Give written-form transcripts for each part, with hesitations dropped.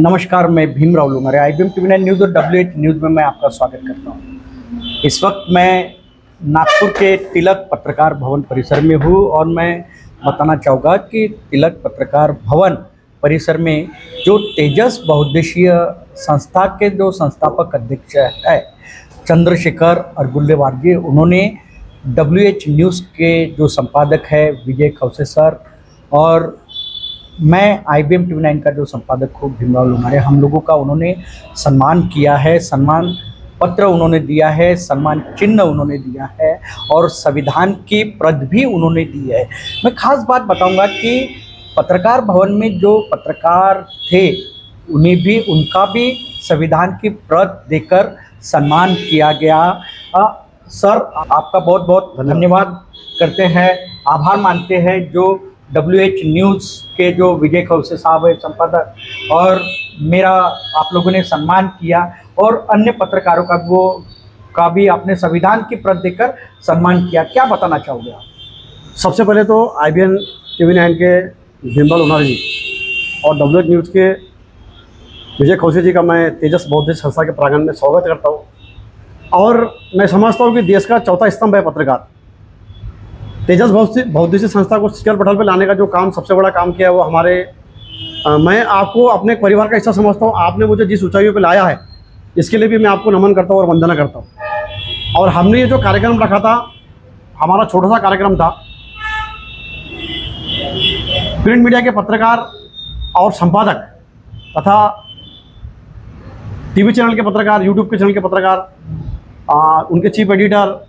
नमस्कार, मैं Bhimrao Lungare IBM TV9 news और W8 न्यूज़ में मैं आपका स्वागत करता हूं। इस वक्त मैं नागपुर के तिलक पत्रकार भवन परिसर में हूं और मैं बताना चाहूँगा कि तिलक पत्रकार भवन परिसर में जो तेजस बहुउद्देशीय संस्था के जो संस्थापक अध्यक्ष है चंद्रशेखर अरगुल्लेवारगे, उन्होंने W8 न्यूज़ के जो संपादक है विजय खौसे सर और मैं IBM TV9 का जो संपादक हूँ भीमराव लुंगारे, हम लोगों का उन्होंने सम्मान किया है। सम्मान पत्र उन्होंने दिया है, सम्मान चिन्ह उन्होंने दिया है और संविधान की प्रत भी उन्होंने दी है। मैं खास बात बताऊंगा कि पत्रकार भवन में जो पत्रकार थे उन्हें भी उनका भी संविधान की प्रत देकर सम्मान किया गया। सर, आपका बहुत बहुत धन्यवाद करते हैं, आभार मानते हैं जो W8 न्यूज़ के जो विजय खौसे साहब है संपादक, और मेरा आप लोगों ने सम्मान किया और अन्य पत्रकारों का भी आपने संविधान की प्रत देकर सम्मान किया। क्या बताना चाहोगे आप? सबसे पहले तो IBM TV9 के भीमराव लुंगारे जी और W8 न्यूज़ के विजय खौसे जी का मैं तेजस बहुउद्देशीय संस्था के प्रांगण में स्वागत करता हूँ। और मैं समझता हूँ कि देश का चौथा स्तंभ है पत्रकार। तेजस बहुउद्देशीय संस्था को शिखर पटल पर लाने का जो काम सबसे बड़ा काम किया है वो हमारे मैं आपको अपने परिवार का हिस्सा समझता हूँ। आपने मुझे जिस ऊंचाइयों पे लाया है इसके लिए भी मैं आपको नमन करता हूँ और वंदना करता हूँ। और हमने ये जो कार्यक्रम रखा था, हमारा छोटा सा कार्यक्रम था, प्रिंट मीडिया के पत्रकार और संपादक तथा TV चैनल के पत्रकार, YouTube के चैनल के पत्रकार, उनके चीफ एडिटर,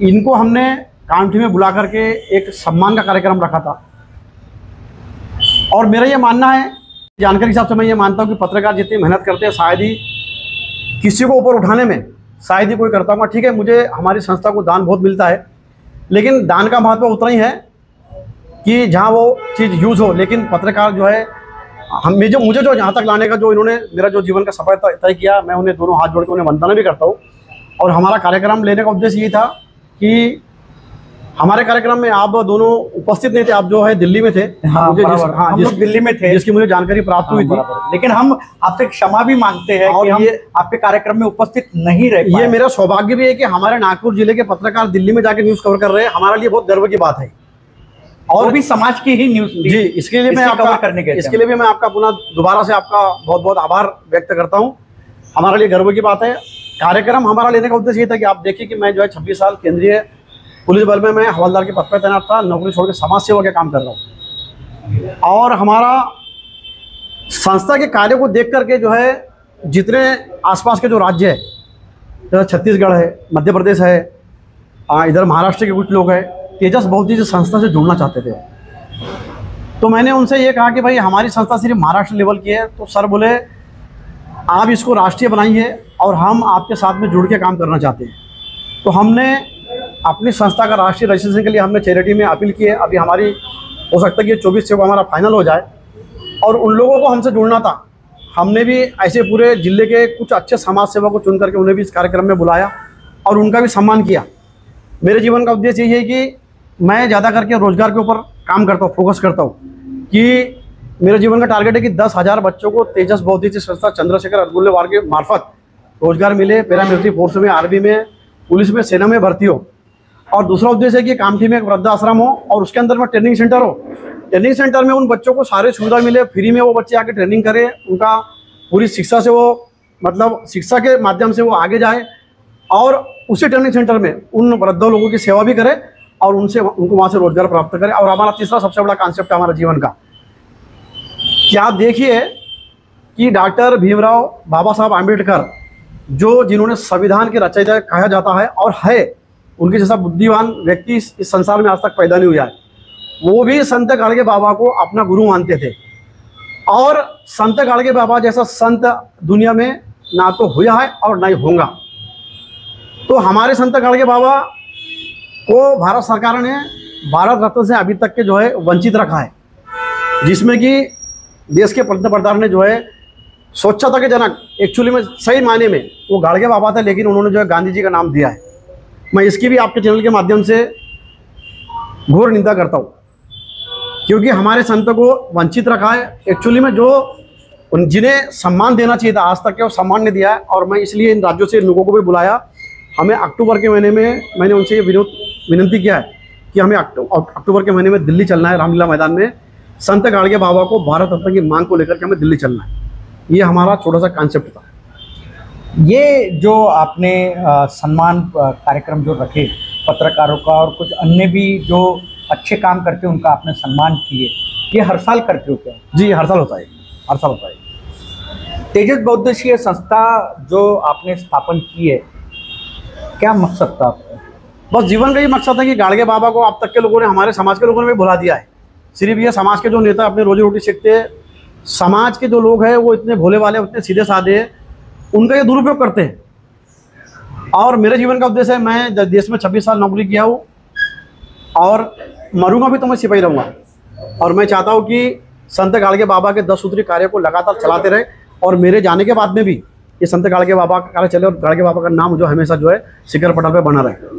इनको हमने कामठी में बुला करके एक सम्मान का कार्यक्रम रखा था। और मेरा ये मानना है, जानकारी के हिसाब से मैं ये मानता हूँ कि पत्रकार जितनी मेहनत करते हैं शायद ही किसी को ऊपर उठाने में शायद ही कोई करता होगा। ठीक है, मुझे हमारी संस्था को दान बहुत मिलता है, लेकिन दान का महत्व उतना ही है कि जहाँ वो चीज़ यूज़ हो। लेकिन पत्रकार जो है, मुझे जो यहाँ तक लाने का जो इन्होंने मेरा जो जीवन का सफर तय किया, मैं उन्हें दोनों हाथ जोड़ के उन्हें वंदना भी करता हूँ। और हमारा कार्यक्रम लेने का उद्देश्य ये था कि हमारे कार्यक्रम में आप दोनों उपस्थित नहीं थे, आप जो है दिल्ली में थे। हम लोग दिल्ली में थे, जिसकी मुझे जानकारी प्राप्त हुई थी। लेकिन हम आपसे क्षमा भी मांगते हैं कि हम आपके कार्यक्रम में उपस्थित नहीं रहे। ये मेरा सौभाग्य भी है कि हमारे नागपुर जिले के पत्रकार दिल्ली में जाकर न्यूज़ कवर कर रहे हैं, हमारे लिए बहुत गर्व की बात है। और भी समाज की ही न्यूज़ जी, इसके लिए मैं आपका पुनः दोबारा से आपका बहुत बहुत आभार व्यक्त करता हूँ। हमारे लिए गर्व की बात है। कार्यक्रम हमारा लेने का उद्देश्य ये था कि आप देखिए कि मैं जो है 26 साल केंद्रीय पुलिस बल में मैं हवलदार के पद पर तैनात था, नौकरी छोड़ के समाज सेवा के काम कर रहा हूँ। और हमारा संस्था के कार्य को देख करके जो है जितने आसपास के जो राज्य है, जैसे छत्तीसगढ़ है, मध्य प्रदेश है, इधर महाराष्ट्र के कुछ लोग हैं, तेजस बहुउद्देशीय संस्था से जुड़ना चाहते थे। तो मैंने उनसे ये कहा कि भाई हमारी संस्था सिर्फ महाराष्ट्र लेवल की है। तो सर बोले आप इसको राष्ट्रीय बनाइए और हम आपके साथ में जुड़ के काम करना चाहते हैं। तो हमने अपनी संस्था का राष्ट्रीय रजिस्ट्रेशन के लिए हमने चैरिटी में अपील की है। अभी हमारी हो सकता है कि 24 को हमारा फाइनल हो जाए और उन लोगों को हमसे जुड़ना था। हमने भी ऐसे पूरे जिले के कुछ अच्छे समाज सेवा को चुन करके उन्हें भी इस कार्यक्रम में बुलाया और उनका भी सम्मान किया। मेरे जीवन का उद्देश्य यही है कि मैं ज़्यादा करके रोज़गार के ऊपर काम करता हूँ, फोकस करता हूँ कि मेरे जीवन का टारगेट है कि 10,000 बच्चों को तेजस बहुउद्देशीय संस्था चंद्रशेखर अरगुल्लेवारगे मार्फत रोजगार मिले, पैरामिलिट्री फोर्स में, आर्मी में, पुलिस में, सेना में भर्ती हो। और दूसरा उद्देश्य है कि कामठी में एक वृद्धाश्रम हो और उसके अंदर में ट्रेनिंग सेंटर हो। ट्रेनिंग सेंटर में उन बच्चों को सारी सुविधा मिले, फ्री में वो बच्चे आके ट्रेनिंग करें, उनका पूरी शिक्षा से वो मतलब शिक्षा के माध्यम से वो आगे जाए और उसी ट्रेनिंग सेंटर में उन वृद्ध लोगों की सेवा भी करें और उनको वहाँ से रोजगार प्राप्त करें। और हमारा तीसरा सबसे बड़ा कॉन्सेप्ट है हमारे जीवन का कि आप देखिए कि डॉक्टर भीमराव बाबा साहब आम्बेडकर जिन्होंने संविधान के रचयिता कहा जाता है और है, उनके जैसा बुद्धिमान व्यक्ति इस संसार में आज तक पैदा नहीं हुआ है। वो भी संत गाड़गे बाबा को अपना गुरु मानते थे और संत गाड़गे बाबा जैसा संत दुनिया में ना तो हुआ है और ना ही होगा। तो हमारे संत गाड़गे बाबा को भारत सरकार ने भारत रत्न से अभी तक के जो है वंचित रखा है, जिसमें कि देश के पंतप्रधान ने जो है स्वच्छता के जनक एक्चुअली में सही मायने में वो गाड़गे बाबा थे, लेकिन उन्होंने जो है गांधी जी का नाम दिया है। मैं इसकी भी आपके चैनल के माध्यम से घोर निंदा करता हूँ, क्योंकि हमारे संत को वंचित रखा है। एक्चुअली में जो उन जिन्हें सम्मान देना चाहिए था आज तक के वो सम्मान नहीं दिया है। और मैं इसलिए इन राज्यों से इन लोगों को भी बुलाया। हमें अक्टूबर के महीने में मैंने उनसे ये विनती किया है कि हमें अक्टूबर के महीने में दिल्ली चलना है, रामलीला मैदान में संत गाड़गे बाबा को भारत रत्न की मांग को लेकर के हमें दिल्ली चलना है। ये हमारा छोटा सा कॉन्सेप्ट था। ये जो आपने सम्मान कार्यक्रम जो रखे पत्रकारों का और कुछ अन्य भी जो अच्छे काम करते हैं उनका आपने सम्मान किए, ये हर साल करते हो क्या? जी, हर साल होता है, हर साल होता है। तेजस बहुउद्देशीय संस्था जो आपने स्थापन की है, क्या मकसद था आपका? बस जीवन का ये मकसद है कि गाड़गे बाबा को अब तक के लोगों ने, हमारे समाज के लोगों ने भी भुला दिया है। सिर्फ ये समाज के जो नेता अपनी रोजी रोटी सीखते हैं, समाज के जो लोग हैं वो इतने भोले वाले, इतने सीधे साधे हैं, उनका ये दुरुपयोग करते हैं। और मेरे जीवन का उद्देश्य है, मैं देश में 26 साल नौकरी किया हूँ और मरूंगा भी तो मैं सिपाही रहूँगा। और मैं चाहता हूँ कि संत गाड़गे बाबा के 10 सूत्री कार्य को लगातार चलाते रहे और मेरे जाने के बाद में भी ये संत गाड़गे बाबा का कार्य चले और गाड़गे बाबा का नाम जो हमेशा जो है शिखर पटल पे बना रहे।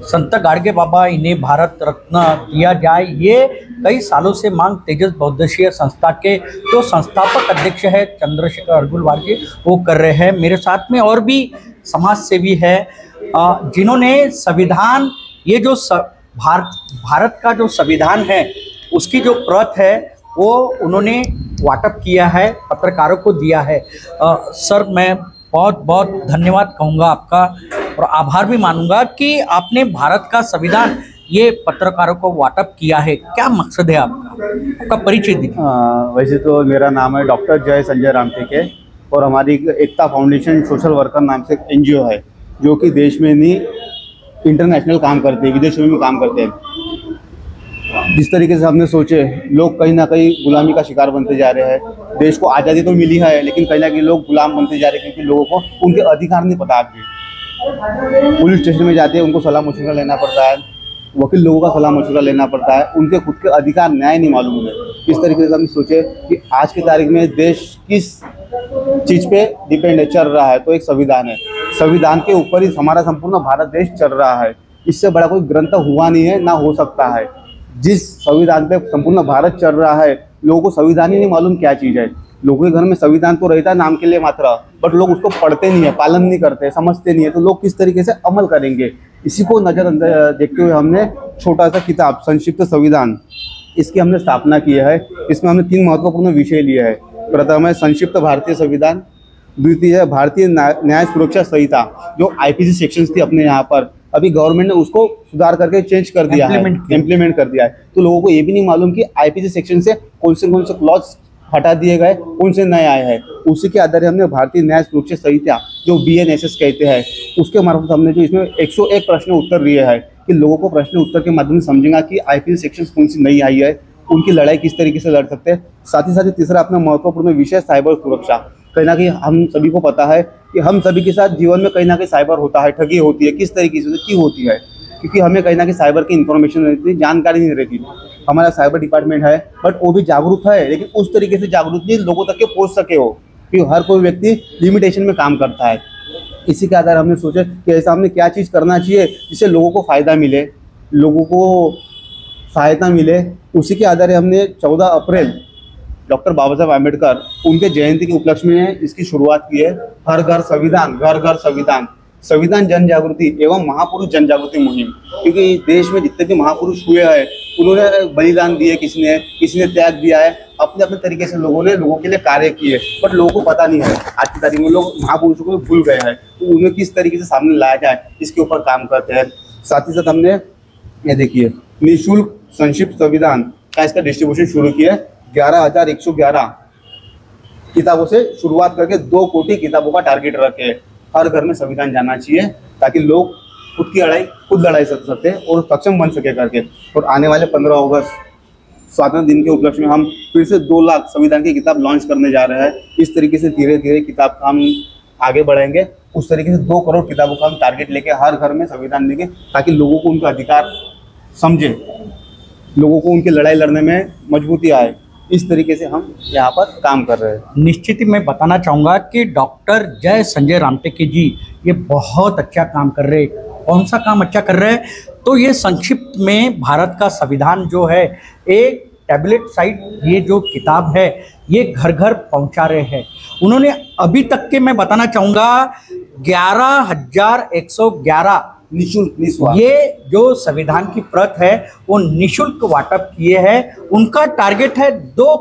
संत गाड़गे बाबा इन्हें भारत रत्न दिया जाए, ये कई सालों से मांग तेजस बहुउद्देशीय संस्था के जो संस्थापक अध्यक्ष है चंद्रशेखर अरगुलवार जी वो कर रहे हैं। मेरे साथ में और भी समाज सेवी है जिन्होंने संविधान, ये जो भारत का जो संविधान है उसकी जो प्रत है वो उन्होंने वाटअप किया है, पत्रकारों को दिया है। सर, मैं बहुत बहुत धन्यवाद कहूँगा आपका और आभार भी मानूंगा कि आपने भारत का संविधान ये पत्रकारों को वाटअप किया है। क्या मकसद है आपका परिचय दीजिए। वैसे तो मेरा नाम है डॉक्टर जय संजय रामटेके और हमारी एकता फाउंडेशन सोशल वर्कर नाम से NGO है जो कि देश में नहीं इंटरनेशनल काम करते हैं, विदेशों में काम करते हैं। जिस तरीके से हमने सोचे, लोग कहीं ना कहीं गुलामी का शिकार बनते जा रहे हैं। देश को आज़ादी तो मिली है लेकिन कहीं ना कहीं लोग गुलाम बनते जा रहे हैं क्योंकि लोगों को उनके अधिकार नहीं पता। आपके पुलिस स्टेशन में जाते हैं, उनको सलाह मशवरा लेना पड़ता है, वकील लोगों का सलाह मशवरा लेना पड़ता है, उनके खुद के अधिकार न्याय नहीं मालूम है। इस तरीके से हमने सोचे कि आज की तारीख में देश किस चीज़ पे डिपेंड है, चल रहा है, तो एक संविधान है। संविधान के ऊपर ही हमारा संपूर्ण भारत देश चल रहा है। इससे बड़ा कोई ग्रंथ हुआ नहीं है, ना हो सकता है। जिस संविधान पे संपूर्ण भारत चल रहा है, लोगों को संविधान ही नहीं मालूम क्या चीज़ है। लोगों के घर में संविधान तो रहता है नाम के लिए मात्र, बट लोग उसको पढ़ते नहीं है, पालन नहीं करते, समझते नहीं है, तो लोग किस तरीके से अमल करेंगे, इसी को नज़रअंदाज देखते हुए हमने छोटा सा किताब संक्षिप्त संविधान इसकी हमने स्थापना की है। इसमें हमने 3 महत्वपूर्ण विषय लिए हैं। प्रथम है संक्षिप्त भारतीय संविधान, द्वितीय है भारतीय न्याय सुरक्षा संहिता, जो IPC सेक्शंस थी अपने यहाँ पर, अभी गवर्नमेंट ने उसको सुधार करके चेंज कर दिया है, इम्प्लीमेंट कर दिया है। तो लोगों को ये भी नहीं मालूम कि IPC सेक्शन से कौन से क्लॉज हटा दिए गए, कौन से नए आए हैं। उसी के आधार हमने भारतीय न्याय सुरक्षा संहिता जो BNSS कहते हैं, उसके मार्फत हमने जो इसमें 101 प्रश्न उत्तर दिए हैं कि लोगों को प्रश्न उत्तर के माध्यम से समझेगा कि IPC सेक्शन कौन सी नई आई है, उनकी लड़ाई किस तरीके से लड़ सकते हैं। साथ ही तीसरा अपना महत्वपूर्ण विषय साइबर सुरक्षा। कहीं ना कहीं हम सभी को पता है कि हम सभी के साथ जीवन में कहीं ना कहीं साइबर होता है, ठगी होती है, किस तरीके से क्यों होती है, क्योंकि हमें कहीं ना कहीं साइबर की इन्फॉर्मेशन रहती है, जानकारी नहीं रहती। हमारा साइबर डिपार्टमेंट है बट वो भी जागरूक है, लेकिन उस तरीके से जागरूक नहीं लोगों तक के पहुँच सके हो, क्योंकि हर कोई व्यक्ति लिमिटेशन में काम करता है। इसी के आधार हमने सोचा कि ऐसा हमने क्या चीज़ करना चाहिए जिससे लोगों को फ़ायदा मिले, लोगों को सहायता मिले। उसी के आधार हमने 14 अप्रैल डॉक्टर बाबा साहब आम्बेडकर उनके जयंती के उपलक्ष्य में इसकी शुरुआत की है। हर घर संविधान, घर घर संविधान, संविधान जन जागृति एवं महापुरुष जन जागृति मुहिम। क्योंकि देश में जितने भी महापुरुष हुए हैं उन्होंने बलिदान दिए, किसी ने त्याग दिया है, अपने अपने तरीके से लोगों ने लोगों के लिए कार्य किए, बट लोगों को पता नहीं है। आज की तारीख में लोग महापुरुषों को भूल गए हैं, तो उन्हें किस तरीके से सामने लाया जाए इसके ऊपर काम करते हैं। साथ ही साथ हमने ये देखिए निःशुल्क संक्षिप्त संविधान का इसका डिस्ट्रीब्यूशन शुरू किया। 11,111 किताबों से शुरुआत करके 2 कोटि किताबों का टारगेट रखे। हर घर में संविधान जाना चाहिए ताकि लोग खुद की लड़ाई खुद लड़ाई कर सकते और सक्षम बन सके करके। और आने वाले 15 अगस्त स्वातंत्र दिन के उपलक्ष्य में हम फिर से 2 लाख संविधान की किताब लॉन्च करने जा रहे हैं। इस तरीके से धीरे धीरे किताब का हम आगे बढ़ेंगे। उस तरीके से 2 करोड़ किताबों का हम टारगेट लेके हर घर में संविधान देंगे ताकि लोगों को उनका अधिकार समझे, लोगों को उनकी लड़ाई लड़ने में मजबूती आए। इस तरीके से हम यहाँ पर काम कर रहे हैं। निश्चित ही मैं बताना चाहूँगा कि डॉक्टर जय संजय रामटेके जी ये बहुत अच्छा काम कर रहे हैं। कौन सा काम अच्छा कर रहे हैं? तो ये संक्षिप्त में भारत का संविधान जो है एक टैबलेट साइट ये जो किताब है ये घर घर पहुंचा रहे हैं। उन्होंने अभी तक के मैं बताना चाहूँगा 11,111 निःशुल्क ये जो संविधान की प्रत है वो निःशुल्क वाटप किए हैं। उनका टारगेट है 2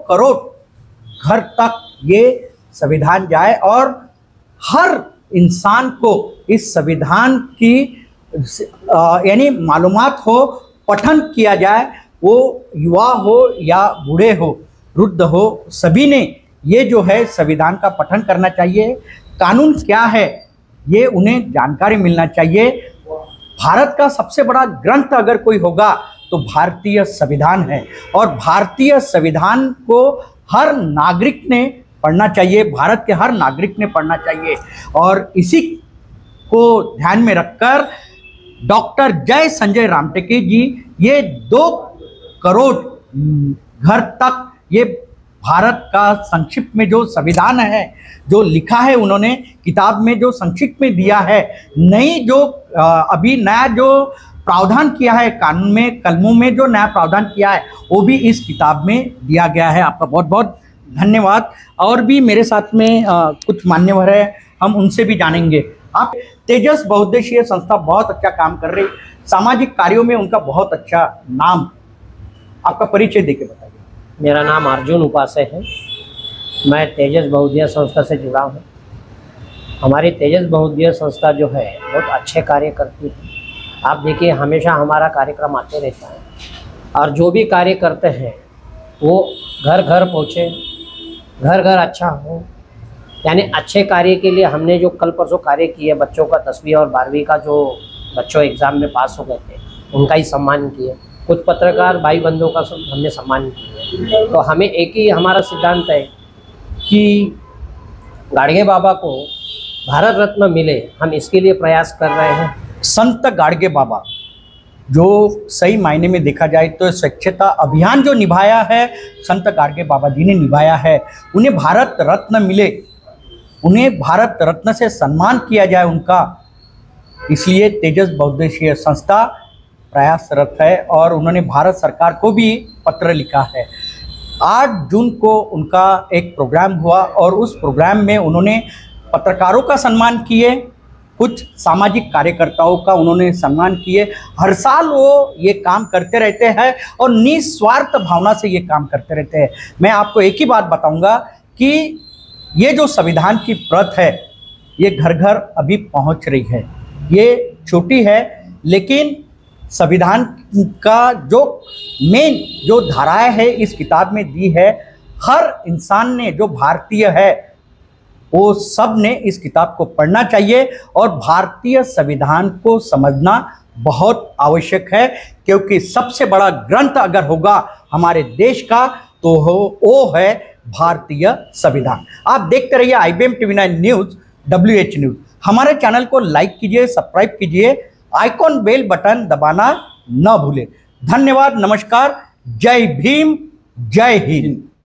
करोड़ घर तक ये संविधान जाए और हर इंसान को इस संविधान की यानी मालूमात हो, पठन किया जाए, वो युवा हो या बूढ़े हो, वृद्ध हो, सभी ने ये जो है संविधान का पठन करना चाहिए। कानून क्या है ये उन्हें जानकारी मिलना चाहिए। भारत का सबसे बड़ा ग्रंथ अगर कोई होगा तो भारतीय संविधान है और भारतीय संविधान को हर नागरिक ने पढ़ना चाहिए, भारत के हर नागरिक ने पढ़ना चाहिए। और इसी को ध्यान में रखकर डॉक्टर जय संजय रामटेके जी ये 2 करोड़ घर तक ये भारत का संक्षिप्त में जो संविधान है जो लिखा है उन्होंने किताब में जो संक्षिप्त में दिया है, नई जो अभी नया जो प्रावधान किया है कानून में, कलमों में जो नया प्रावधान किया है वो भी इस किताब में दिया गया है। आपका बहुत बहुत धन्यवाद। और भी मेरे साथ में कुछ मान्यवर है, हम उनसे भी जानेंगे। आप तेजस बहुउद्देशीय संस्था बहुत अच्छा काम कर रही, सामाजिक कार्यों में उनका बहुत अच्छा नाम, आपका परिचय देके बताइए। मेरा नाम अर्जुन उपासे है, मैं तेजस बहुउद्देशीय संस्था से जुड़ा हूँ। हमारी तेजस बहुउद्देशीय संस्था जो है बहुत अच्छे कार्य करती है। आप देखिए हमेशा हमारा कार्यक्रम आते रहता है और जो भी कार्य करते हैं वो घर घर पहुँचे, घर घर अच्छा हो, यानी अच्छे कार्य के लिए हमने जो कल परसों कार्य किए, बच्चों का 10वीं और 12वीं का जो बच्चों एग्ज़ाम में पास हो गए थे उनका ही सम्मान किए, कुछ पत्रकार भाई बंधुओं का हमने सम्मान किया। तो हमें एक ही हमारा सिद्धांत है कि गाडगे बाबा को भारत रत्न मिले, हम इसके लिए प्रयास कर रहे हैं। संत गाडगे बाबा जो सही मायने में देखा जाए तो स्वच्छता अभियान जो निभाया है संत गाडगे बाबा जी ने निभाया है, उन्हें भारत रत्न मिले, उन्हें भारत रत्न से सम्मान किया जाए उनका, इसलिए तेजस बहुउद्देशीय संस्था प्रयासरत है और उन्होंने भारत सरकार को भी पत्र लिखा है। 8 जून को उनका एक प्रोग्राम हुआ और उस प्रोग्राम में उन्होंने पत्रकारों का सम्मान किए, कुछ सामाजिक कार्यकर्ताओं का उन्होंने सम्मान किए। हर साल वो ये काम करते रहते हैं और निस्वार्थ भावना से ये काम करते रहते हैं। मैं आपको एक ही बात बताऊंगा कि ये जो संविधान की प्रत है ये घर घर अभी पहुंच रही है। ये छोटी है लेकिन संविधान का जो मेन जो धाराएं है इस किताब में दी है, हर इंसान ने जो भारतीय है वो सब ने इस किताब को पढ़ना चाहिए और भारतीय संविधान को समझना बहुत आवश्यक है, क्योंकि सबसे बड़ा ग्रंथ अगर होगा हमारे देश का तो वो है भारतीय संविधान। आप देखते रहिए IBM TV9 news WH news. हमारे चैनल को लाइक कीजिए, सब्सक्राइब कीजिए, आइकॉन बेल बटन दबाना न भूलें। धन्यवाद, नमस्कार, जय भीम, जय हिंद।